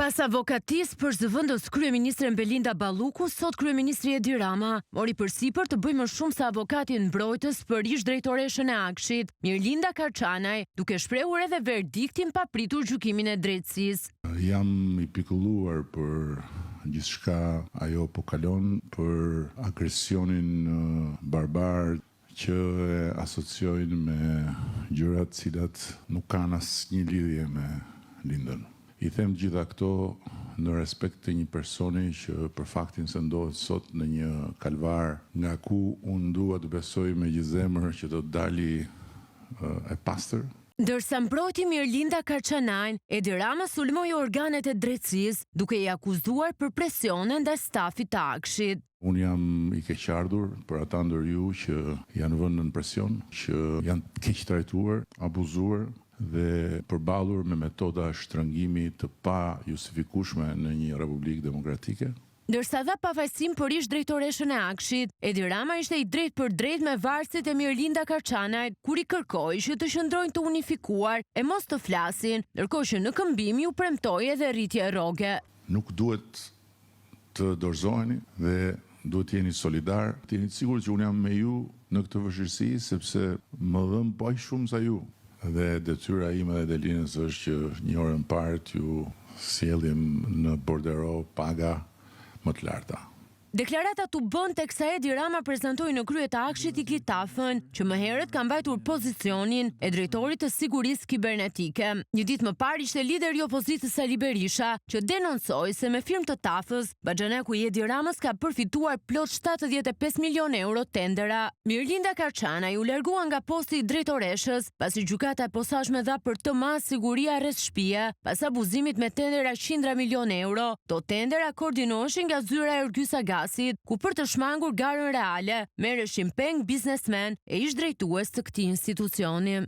Pas avokatisë për zëvendës kryeministren Belinda Balluku, sot kryeministri Edi Rama mori përsipër të bëjë më shumë se avokati mbrojtës për ish drejtoreshën e Akshit, Mirlinda Karçanaj, duke shprehur edhe verdiktin pa pritur gjykimin e drejtësisë. Jam i pikulluar për gjithçka ajo po kalon, për agresionin barbar që e asociojnë me gjërat cilat nuk kanë asnjë lidhje me lindën. I them gjitha këto në respekt të një personi që për faktin se ndodhet sot në një kalvar nga ku unë dua të besoj me gjithë zemër që do të dali e pastër. Ndërsa mbrojti Mirlinda Karçanajn, Edi Rama sulmoi organet e drejtësisë duke i akuzuar për presione ndaj stafit të Akshit. Unë jam i keqardhur për ata ndër ju që janë vënë në presion, që janë keq trajtuar, abuzuar dhe përballur me metoda shtrëngimi të pa justifikueshme në një republikë demokratike. Ndërsa dha pavajsim për ish drejtoreshën e Akshit, Edi Rama ishte i drejt për drejt me varësit e Mirlinda Karçanajt, kur i kërkoi që të qëndrojnë të unifikuar e mos të flasin, ndërkohë që në këmbim ju premtoi edhe rritje rroge. Nuk duhet të dorëzoheni dhe duhet të jeni solidar, të jeni të sigurt që unë jam me ju në këtë vështirësi sepse më dhëm po aq shumë sa ju. Dhe detyra ime dhe Delinës është që një orën parë t'ju sjellim në bordero paga më të larta. Deklarata tu bën teksa Edi Rama prezantoi në krye të Akshit i Klitafën, që më herët ka mbajtur pozicionin e drejtorit të sigurisë kibernetike. Një ditë më parë ishte lideri i opozitës Sali Berisha, që denoncoi se me firmë të Tafës, Baxhaneku i Edi Ramës ka përfituar plot 75 milionë euro tendera. Mirlinda Karçanaj u largua nga posti i drejtoreshës, pasi gjykata e posaçme dha për të marrë siguria rreth shtëpia, pas abuzimit me tendera 100 milionë euro. To tendera koordinoheshin nga zyra e Yrgysa ku për të shmangur garën reale, merreshin peng biznesmen e ish drejtues të këtij institucioni.